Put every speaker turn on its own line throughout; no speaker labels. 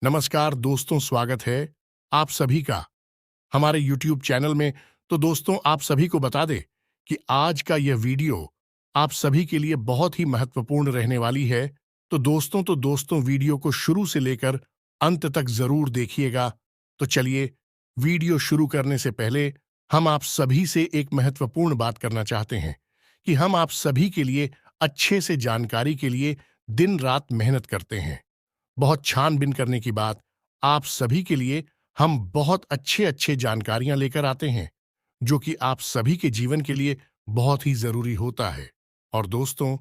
नमस्कार दोस्तों, स्वागत है आप सभी का हमारे YouTube चैनल में। तो दोस्तों, आप सभी को बता दें कि आज का यह वीडियो आप सभी के लिए बहुत ही महत्वपूर्ण रहने वाली है। तो दोस्तों वीडियो को शुरू से लेकर अंत तक जरूर देखिएगा। तो चलिए, वीडियो शुरू करने से पहले हम आप सभी से एक महत्वपूर्ण बात करना चाहते हैं कि हम आप सभी के लिए अच्छे से जानकारी के लिए दिन रात मेहनत करते हैं। बहुत छानबीन करने की बात, आप सभी के लिए हम बहुत अच्छे अच्छे जानकारियां लेकर आते हैं जो कि आप सभी के जीवन के लिए बहुत ही जरूरी होता है। और दोस्तों,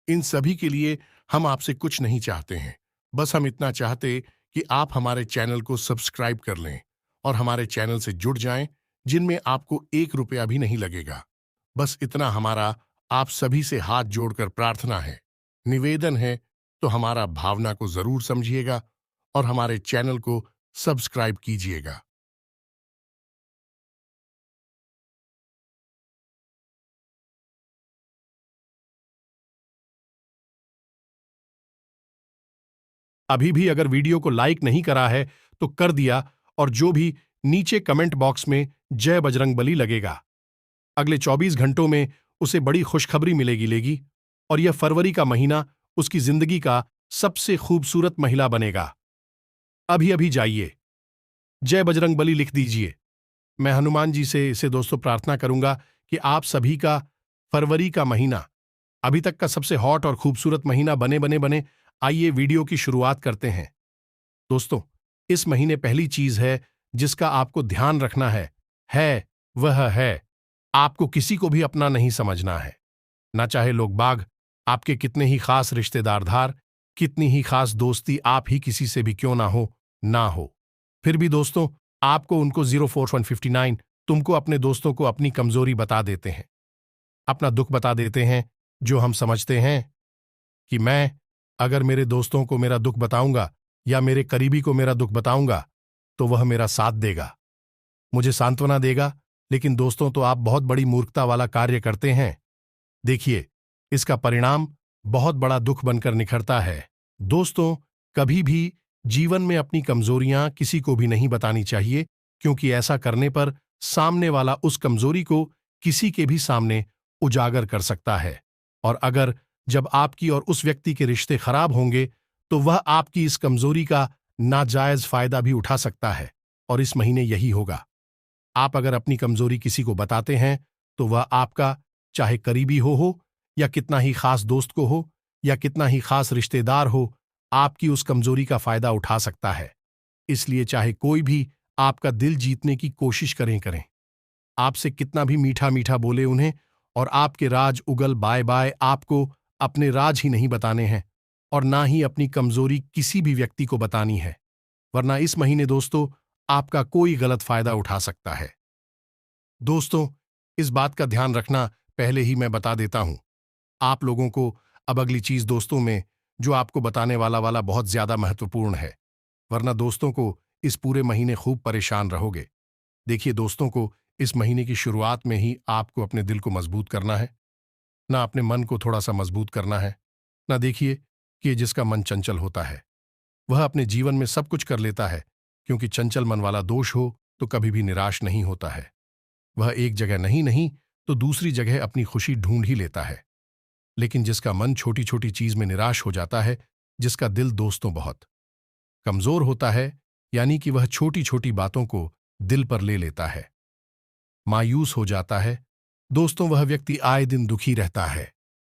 इन सभी के लिए हम आपसे कुछ नहीं चाहते हैं, बस हम इतना चाहते कि आप हमारे चैनल को सब्सक्राइब कर लें और हमारे चैनल से जुड़ जाएं, जिनमें आपको 1 रुपया भी नहीं लगेगा। बस इतना हमारा आप सभी से हाथ जोड़कर प्रार्थना है, निवेदन है। तो हमारा भावना को जरूर समझिएगा और हमारे चैनल को सब्सक्राइब कीजिएगा। अभी भी अगर वीडियो को लाइक नहीं करा है तो कर दिया, और जो भी नीचे कमेंट बॉक्स में जय बजरंगबली लगेगा। अगले 24 घंटों में उसे बड़ी खुशखबरी मिलेगी और यह फरवरी का महीना उसकी जिंदगी का सबसे खूबसूरत महिला बनेगा। अभी अभी जाइए, जय बजरंगबली लिख दीजिए। मैं हनुमान जी से इसे दोस्तों प्रार्थना करूंगा कि आप सभी का फरवरी का महीना अभी तक का सबसे हॉट और खूबसूरत महीना बने बने बने। आइए वीडियो की शुरुआत करते हैं। दोस्तों, इस महीने पहली चीज है जिसका आपको ध्यान रखना है वह है आपको किसी को भी अपना नहीं समझना है। ना चाहे लोग बाग आपके कितने ही खास रिश्तेदार धार, कितनी ही खास दोस्ती आप ही किसी से भी क्यों ना हो, फिर भी दोस्तों आपको उनको 04159 तुमको अपने दोस्तों को अपनी कमजोरी बता देते हैं, अपना दुख बता देते हैं, जो हम समझते हैं कि मैं अगर मेरे दोस्तों को मेरा दुख बताऊंगा या मेरे करीबी को मेरा दुख बताऊंगा तो वह मेरा साथ देगा, मुझे सांत्वना देगा। लेकिन दोस्तों, तो आप बहुत बड़ी मूर्खता वाला कार्य करते हैं। देखिए, इसका परिणाम बहुत बड़ा दुख बनकर निखरता है। दोस्तों, कभी भी जीवन में अपनी कमजोरियां किसी को भी नहीं बतानी चाहिए, क्योंकि ऐसा करने पर सामने वाला उस कमजोरी को किसी के भी सामने उजागर कर सकता है। और अगर जब आपकी और उस व्यक्ति के रिश्ते खराब होंगे तो वह आपकी इस कमजोरी का नाजायज फायदा भी उठा सकता है। और इस महीने यही होगा। आप अगर अपनी कमजोरी किसी को बताते हैं तो वह आपका, चाहे करीबी हो या कितना ही खास दोस्त को हो या कितना ही खास रिश्तेदार हो, आपकी उस कमजोरी का फायदा उठा सकता है। इसलिए चाहे कोई भी आपका दिल जीतने की कोशिश करें, आपसे कितना भी मीठा मीठा बोले उन्हें, और आपके राज उगल बाय बाय, आपको अपने राज ही नहीं बताने हैं और ना ही अपनी कमजोरी किसी भी व्यक्ति को बतानी है, वरना इस महीने दोस्तों आपका कोई गलत फायदा उठा सकता है। दोस्तों, इस बात का ध्यान रखना पहले ही मैं बता देता हूं आप लोगों को। अब अगली चीज दोस्तों में जो आपको बताने वाला बहुत ज्यादा महत्वपूर्ण है, वरना दोस्तों को इस पूरे महीने खूब परेशान रहोगे। देखिए दोस्तों, को इस महीने की शुरुआत में ही आपको अपने दिल को मजबूत करना है, ना अपने मन को थोड़ा सा मजबूत करना है। ना देखिए कि जिसका मन चंचल होता है वह अपने जीवन में सब कुछ कर लेता है, क्योंकि चंचल मन वाला दोष हो तो कभी भी निराश नहीं होता है। वह एक जगह नहीं नहीं तो दूसरी जगह अपनी खुशी ढूंढ ही लेता है। लेकिन जिसका मन छोटी छोटी चीज में निराश हो जाता है, जिसका दिल दोस्तों बहुत कमजोर होता है, यानी कि वह छोटी छोटी बातों को दिल पर ले लेता है, मायूस हो जाता है। दोस्तों, वह व्यक्ति आए दिन दुखी रहता है,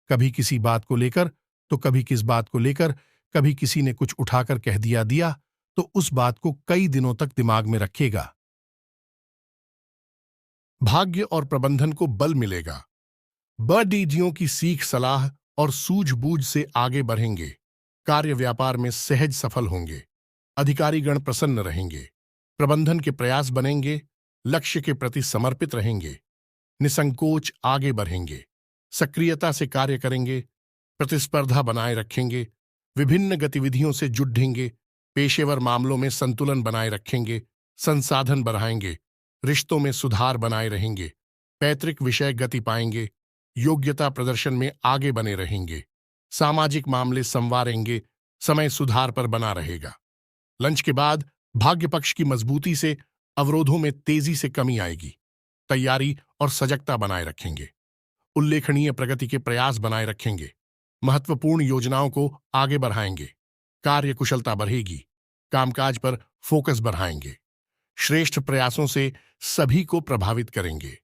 कभी किसी बात को लेकर तो कभी किस बात को लेकर। कभी किसी ने कुछ उठाकर कह दिया तो उस बात को कई दिनों तक दिमाग में रखेगा। भाग्य और प्रबंधन को बल मिलेगा। बड़ीजियों की सीख, सलाह और सूझबूझ से आगे बढ़ेंगे। कार्य व्यापार में सहज सफल होंगे। अधिकारीगण प्रसन्न रहेंगे। प्रबंधन के प्रयास बनेंगे। लक्ष्य के प्रति समर्पित रहेंगे। निसंकोच आगे बढ़ेंगे। सक्रियता से कार्य करेंगे। प्रतिस्पर्धा बनाए रखेंगे। विभिन्न गतिविधियों से जुटेंगे। पेशेवर मामलों में संतुलन बनाए रखेंगे। संसाधन बढ़ाएंगे। रिश्तों में सुधार बनाए रहेंगे। पैतृक विषय गति पाएंगे। योग्यता प्रदर्शन में आगे बने रहेंगे। सामाजिक मामले संवारेंगे। समय सुधार पर बना रहेगा। लंच के बाद भाग्य पक्ष की मजबूती से अवरोधों में तेजी से कमी आएगी। तैयारी और सजगता बनाए रखेंगे। उल्लेखनीय प्रगति के प्रयास बनाए रखेंगे। महत्वपूर्ण योजनाओं को आगे बढ़ाएंगे। कार्य कुशलता बढ़ेगी। कामकाज पर फोकस बढ़ाएंगे। श्रेष्ठ प्रयासों से सभी को प्रभावित करेंगे।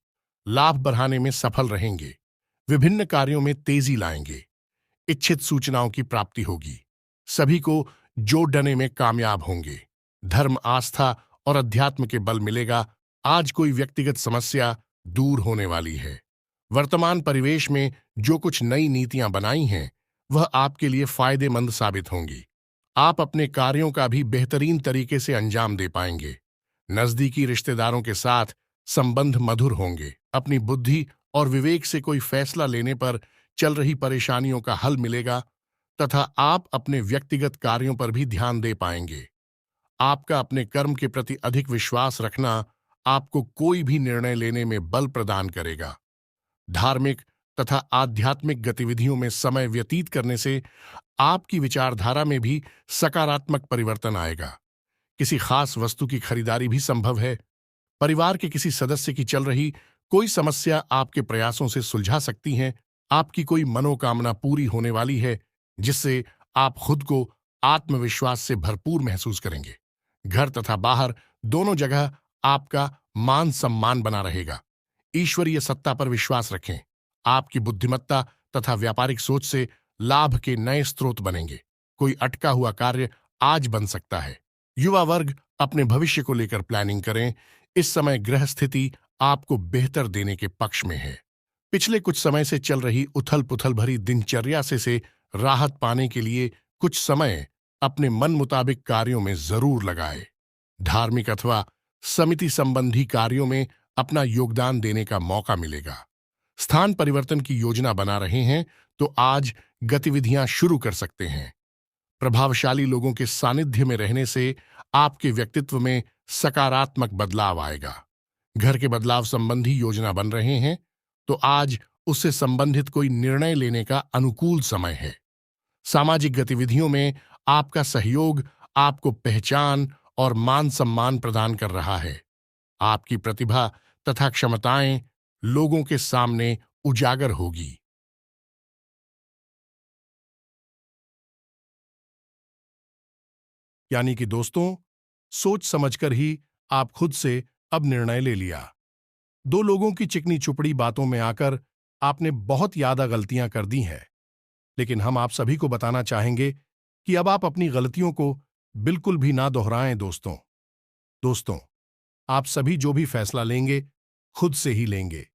लाभ बढ़ाने में सफल रहेंगे। विभिन्न कार्यों में तेजी लाएंगे। इच्छित सूचनाओं की प्राप्ति होगी। सभी को जोड़ डने में कामयाब होंगे। धर्म, आस्था और अध्यात्म के बल मिलेगा। आज कोई व्यक्तिगत समस्या दूर होने वाली है। वर्तमान परिवेश में जो कुछ नई नीतियां बनाई हैं, वह आपके लिए फायदेमंद साबित होंगी। आप अपने कार्यों का भी बेहतरीन तरीके से अंजाम दे पाएंगे। नजदीकी रिश्तेदारों के साथ संबंध मधुर होंगे। अपनी बुद्धि और विवेक से कोई फैसला लेने पर चल रही परेशानियों का हल मिलेगा तथा आप अपने व्यक्तिगत कार्यों पर भी ध्यान दे पाएंगे। आपका अपने कर्म के प्रति अधिक विश्वास रखना आपको कोई भी निर्णय लेने में बल प्रदान करेगा। धार्मिक तथा आध्यात्मिक गतिविधियों में समय व्यतीत करने से आपकी विचारधारा में भी सकारात्मक परिवर्तन आएगा। किसी खास वस्तु की खरीदारी भी संभव है। परिवार के किसी सदस्य की चल रही कोई समस्या आपके प्रयासों से सुलझा सकती है। आपकी कोई मनोकामना पूरी होने वाली है, जिससे आप खुद को आत्मविश्वास से भरपूर महसूस करेंगे। घर तथा बाहर दोनों जगह आपका मान सम्मान बना रहेगा। ईश्वरीय सत्ता पर विश्वास रखें। आपकी बुद्धिमत्ता तथा व्यापारिक सोच से लाभ के नए स्रोत बनेंगे। कोई अटका हुआ कार्य आज बन सकता है। युवा वर्ग अपने भविष्य को लेकर प्लानिंग करें। इस समय ग्रह स्थिति आपको बेहतर देने के पक्ष में है। पिछले कुछ समय से चल रही उथल पुथल भरी दिनचर्या से राहत पाने के लिए कुछ समय अपने मन मुताबिक कार्यों में जरूर लगाए। धार्मिक अथवा समिति संबंधी कार्यों में अपना योगदान देने का मौका मिलेगा। स्थान परिवर्तन की योजना बना रहे हैं तो आज गतिविधियां शुरू कर सकते हैं। प्रभावशाली लोगों के सानिध्य में रहने से आपके व्यक्तित्व में सकारात्मक बदलाव आएगा। घर के बदलाव संबंधी योजना बन रहे हैं तो आज उससे संबंधित कोई निर्णय लेने का अनुकूल समय है। सामाजिक गतिविधियों में आपका सहयोग आपको पहचान और मान सम्मान प्रदान कर रहा है। आपकी प्रतिभा तथा क्षमताएं लोगों के सामने उजागर होगी। यानी कि दोस्तों, सोच समझकर ही आप खुद से अब निर्णय ले लिया। दो लोगों की चिकनी चुपड़ी बातों में आकर आपने बहुत ज्यादा गलतियां कर दी हैं, लेकिन हम आप सभी को बताना चाहेंगे कि अब आप अपनी गलतियों को बिल्कुल भी ना दोहराएं। दोस्तों दोस्तों आप सभी जो भी फैसला लेंगे, खुद से ही लेंगे।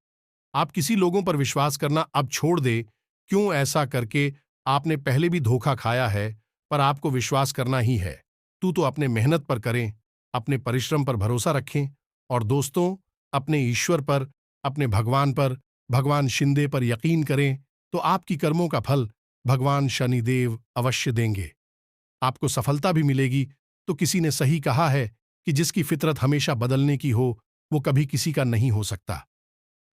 आप किसी लोगों पर विश्वास करना अब छोड़ दे। क्यों? ऐसा करके आपने पहले भी धोखा खाया है, पर आपको विश्वास करना ही है। तो अपने मेहनत पर करें, अपने परिश्रम पर भरोसा रखें और दोस्तों, अपने ईश्वर पर, अपने भगवान पर, भगवान शिंदे पर यकीन करें तो आपकी कर्मों का फल भगवान शनिदेव अवश्य देंगे। आपको सफलता भी मिलेगी। तो किसी ने सही कहा है कि जिसकी फितरत हमेशा बदलने की हो, वो कभी किसी का नहीं हो सकता।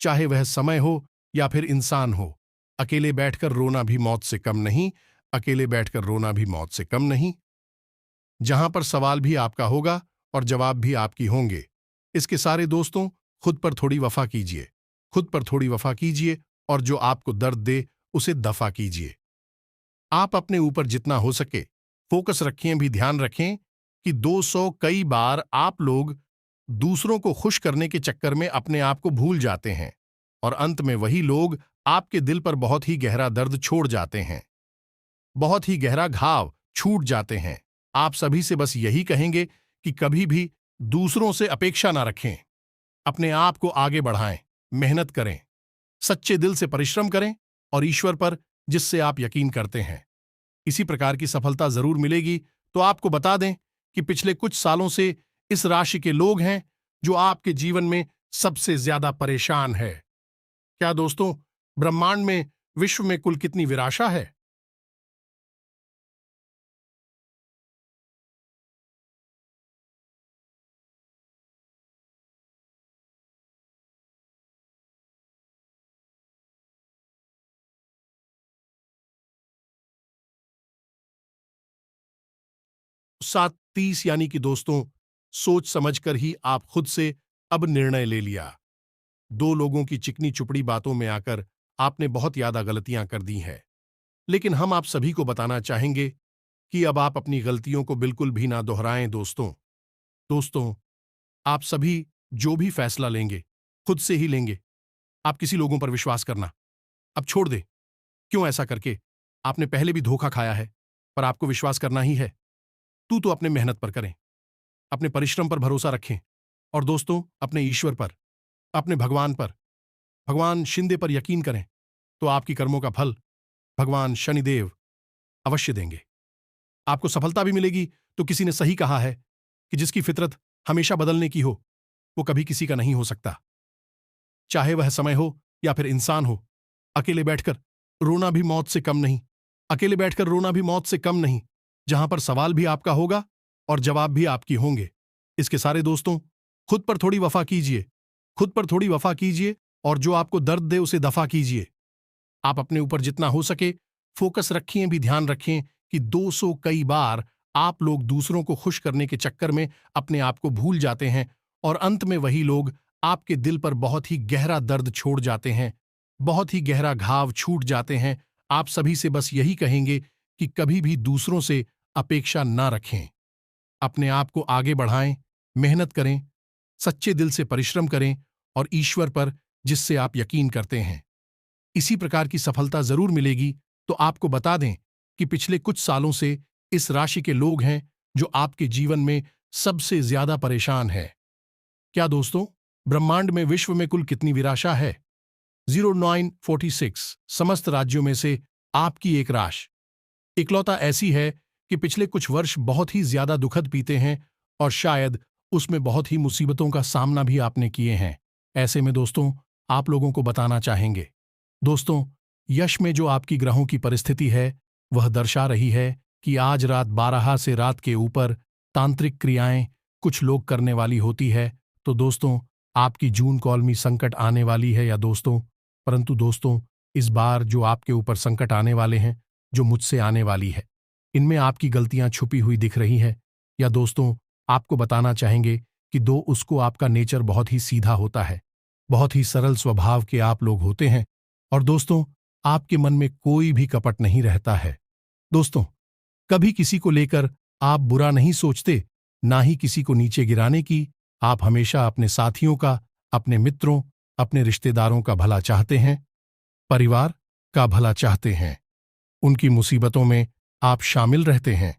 चाहे वह समय हो या फिर इंसान हो। अकेले बैठकर रोना भी मौत से कम नहीं। अकेले बैठकर रोना भी मौत से कम नहीं। जहां पर सवाल भी आपका होगा और जवाब भी आपकी होंगे। इसके सारे दोस्तों, खुद पर थोड़ी वफा कीजिए। खुद पर थोड़ी वफा कीजिए और जो आपको दर्द दे उसे दफा कीजिए। आप अपने ऊपर जितना हो सके फोकस रखें। भी ध्यान रखें कि 200 कई बार आप लोग दूसरों को खुश करने के चक्कर में अपने आप को भूल जाते हैं और अंत में वही लोग आपके दिल पर बहुत ही गहरा दर्द छोड़ जाते हैं, बहुत ही गहरा घाव छूट जाते हैं। आप सभी से बस यही कहेंगे कि कभी भी दूसरों से अपेक्षा ना रखें। अपने आप को आगे बढ़ाएं, मेहनत करें, सच्चे दिल से परिश्रम करें और ईश्वर पर, जिससे आप यकीन करते हैं, इसी प्रकार की सफलता जरूर मिलेगी। तो आपको बता दें कि पिछले कुछ सालों से इस राशि के लोग हैं जो आपके जीवन में सबसे ज्यादा परेशान है। क्या दोस्तों, ब्रह्मांड में, विश्व में कुल कितनी विराशा है? 7:30 यानी कि दोस्तों, सोच समझकर ही आप खुद से अब निर्णय ले लिया। दो लोगों की चिकनी चुपड़ी बातों में आकर आपने बहुत ज्यादा गलतियां कर दी हैं, लेकिन हम आप सभी को बताना चाहेंगे कि अब आप अपनी गलतियों को बिल्कुल भी ना दोहराएं। दोस्तों, आप सभी जो भी फैसला लेंगे खुद से ही लेंगे। आप किसी लोगों पर विश्वास करना अब छोड़ दे। क्यों ऐसा करके? आपने पहले भी धोखा खाया है, पर आपको विश्वास करना ही है। तू तो अपने मेहनत पर करें, अपने परिश्रम पर भरोसा रखें, और दोस्तों, अपने ईश्वर पर, अपने भगवान पर, भगवान शिंदे पर यकीन करें, तो आपकी कर्मों का फल भगवान शनिदेव अवश्य देंगे। आपको सफलता भी मिलेगी। तो किसी ने सही कहा है कि जिसकी फितरत हमेशा बदलने की हो, वो कभी किसी का नहीं हो सकता। चाहे वह समय हो या फिर इंसान हो, अकेले बैठकर रोना भी मौत से कम नहीं। अकेले बैठकर रोना भी मौत से कम नहीं, जहां पर सवाल भी आपका होगा और जवाब भी आपकी होंगे। इसके सारे दोस्तों, खुद पर थोड़ी वफा कीजिए, खुद पर थोड़ी वफा कीजिए, और जो आपको दर्द दे उसे दफा कीजिए। आप अपने ऊपर जितना हो सके फोकस रखिए। भी ध्यान रखें कि 200 कई बार आप लोग दूसरों को खुश करने के चक्कर में अपने आप को भूल जाते हैं, और अंत में वही लोग आपके दिल पर बहुत ही गहरा दर्द छोड़ जाते हैं, बहुत ही गहरा घाव छूट जाते हैं। आप सभी से बस यही कहेंगे कि कभी भी दूसरों से अपेक्षा ना रखें। अपने आप को आगे बढ़ाएं, मेहनत करें, सच्चे दिल से परिश्रम करें, और ईश्वर पर, जिससे आप यकीन करते हैं, इसी प्रकार की सफलता जरूर मिलेगी। तो आपको बता दें कि पिछले कुछ सालों से इस राशि के लोग हैं जो आपके जीवन में सबसे ज्यादा परेशान है। क्या दोस्तों, ब्रह्मांड में, विश्व में कुल कितनी विराशा है? 0946 समस्त राज्यों में से आपकी एक राश इकलौता ऐसी है कि पिछले कुछ वर्ष बहुत ही ज्यादा दुखद बीते हैं, और शायद उसमें बहुत ही मुसीबतों का सामना भी आपने किए हैं। ऐसे में दोस्तों, आप लोगों को बताना चाहेंगे, दोस्तों, यश में जो आपकी ग्रहों की परिस्थिति है, वह दर्शा रही है कि आज रात 12 से रात के ऊपर तांत्रिक क्रियाएं कुछ लोग करने वाली होती है। तो दोस्तों, आपकी जून कॉलमी संकट आने वाली है या दोस्तों, परंतु दोस्तों, इस बार जो आपके ऊपर संकट आने वाले हैं, जो मुझसे आने वाली है, इनमें आपकी गलतियां छुपी हुई दिख रही हैं। या दोस्तों, आपको बताना चाहेंगे कि उसको आपका नेचर बहुत ही सीधा होता है, बहुत ही सरल स्वभाव के आप लोग होते हैं, और दोस्तों, आपके मन में कोई भी कपट नहीं रहता है। दोस्तों, कभी किसी को लेकर आप बुरा नहीं सोचते, ना ही किसी को नीचे गिराने की। आप हमेशा अपने साथियों का, अपने मित्रों, अपने रिश्तेदारों का भला चाहते हैं, परिवार का भला चाहते हैं। उनकी मुसीबतों में आप शामिल रहते हैं,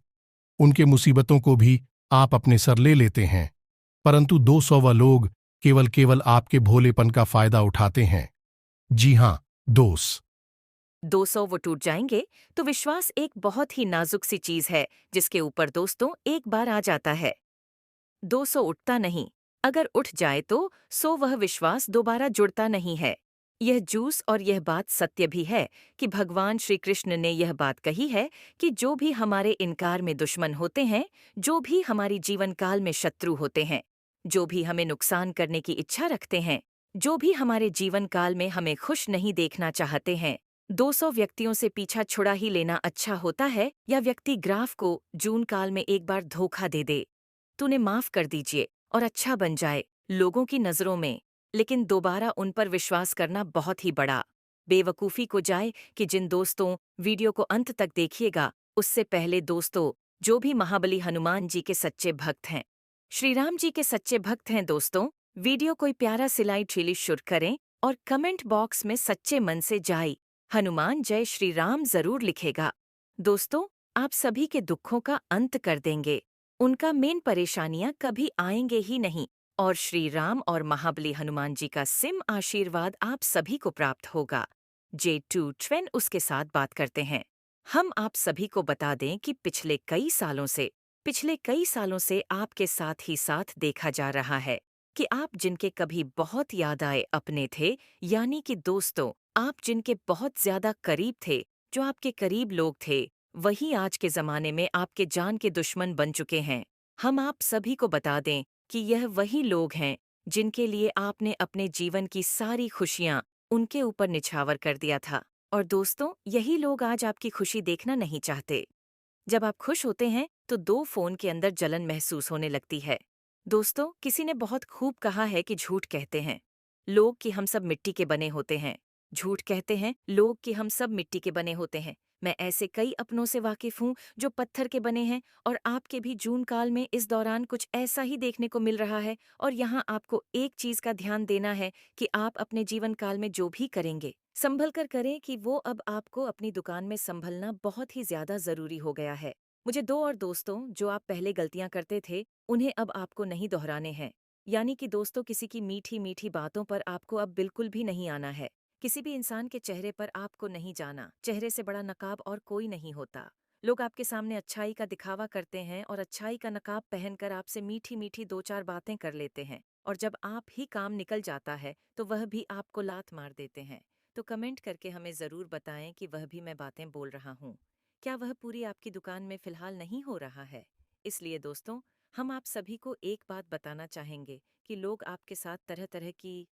उनके मुसीबतों को भी आप अपने सर ले लेते हैं, परंतु 200 लोग केवल केवल आपके भोलेपन का फायदा उठाते हैं। जी हां दोस्त,
200 वो टूट जाएंगे तो विश्वास एक बहुत ही नाजुक सी चीज है जिसके ऊपर दोस्तों एक बार आ जाता है 200 उठता नहीं। अगर उठ जाए तो वह विश्वास दोबारा जुड़ता नहीं है। यह जूस और यह बात सत्य भी है कि भगवान श्री कृष्ण ने यह बात कही है कि जो भी हमारे इनकार में दुश्मन होते हैं, जो भी हमारी जीवन काल में शत्रु होते हैं, जो भी हमें नुकसान करने की इच्छा रखते हैं, जो भी हमारे जीवन काल में हमें खुश नहीं देखना चाहते हैं, 200 व्यक्तियों से पीछा छुड़ा ही लेना अच्छा होता है, या व्यक्ति ग्राफ को जून काल में एक बार धोखा दे दे, तूने माफ कर दीजिए और अच्छा बन जाए लोगों की नजरों में, लेकिन दोबारा उन पर विश्वास करना बहुत ही बड़ा बेवकूफी को जाए कि जिन दोस्तों वीडियो को अंत तक देखिएगा, उससे पहले दोस्तों, जो भी महाबली हनुमान जी के सच्चे भक्त हैं, श्री राम जी के सच्चे भक्त हैं दोस्तों, वीडियो कोई प्यारा सिलाई ट्रिली शुरू करें और कमेंट बॉक्स में सच्चे मन से जाई हनुमान जय श्री राम जरूर लिखेगा। दोस्तों, आप सभी के दुखों का अंत कर देंगे, उनका मेन परेशानियां कभी आएंगे ही नहीं, और श्री राम और महाबली हनुमान जी का सिम आशीर्वाद आप सभी को प्राप्त होगा। J2 ट्वेन उसके साथ बात करते हैं। हम आप सभी को बता दें कि पिछले कई सालों से आपके साथ ही साथ देखा जा रहा है कि आप जिनके कभी बहुत याद आए अपने थे, यानी कि दोस्तों, आप जिनके बहुत ज्यादा करीब थे, जो आपके करीब लोग थे, वही आज के जमाने में आपके जान के दुश्मन बन चुके हैं। हम आप सभी को बता दें कि यह वही लोग हैं जिनके लिए आपने अपने जीवन की सारी खुशियां उनके ऊपर निछावर कर दिया था, और दोस्तों, यही लोग आज आपकी खुशी देखना नहीं चाहते। जब आप खुश होते हैं तो दो फोन के अंदर जलन महसूस होने लगती है। दोस्तों, किसी ने बहुत खूब कहा है कि झूठ कहते हैं लोग कि हम सब मिट्टी के बने होते हैं। झूठ कहते हैं लोग कि हम सब मिट्टी के बने होते हैं। मैं ऐसे कई अपनों से वाकिफ हूँ जो पत्थर के बने हैं, और आपके भी जून काल में इस दौरान कुछ ऐसा ही देखने को मिल रहा है। और यहाँ आपको एक चीज का ध्यान देना है कि आप अपने जीवन काल में जो भी करेंगे, संभल कर करें, कि वो अब आपको अपनी दुकान में संभलना बहुत ही ज्यादा जरूरी हो गया है। मुझे दो और दोस्तों, जो आप पहले गलतियां करते थे, उन्हें अब आपको नहीं दोहराने हैं। यानी कि दोस्तों, किसी की मीठी मीठी बातों पर आपको अब बिल्कुल भी नहीं आना है। किसी भी इंसान के चेहरे पर आपको नहीं जाना। चेहरे से बड़ा नकाब और कोई नहीं होता। लोग आपके सामने अच्छाई का दिखावा करते हैं और अच्छाई का नकाब पहनकर आपसे मीठी मीठी दो चार बातें कर लेते हैं, और जब आप ही काम निकल जाता है तो वह भी आपको लात मार देते हैं। तो कमेंट करके हमें ज़रूर बताएं कि वह भी मैं बातें बोल रहा हूँ। क्या वह पूरी आपकी दुकान में फिलहाल नहीं हो रहा है? इसलिए दोस्तों, हम आप सभी को एक बात बताना चाहेंगे कि लोग आपके साथ तरह तरह की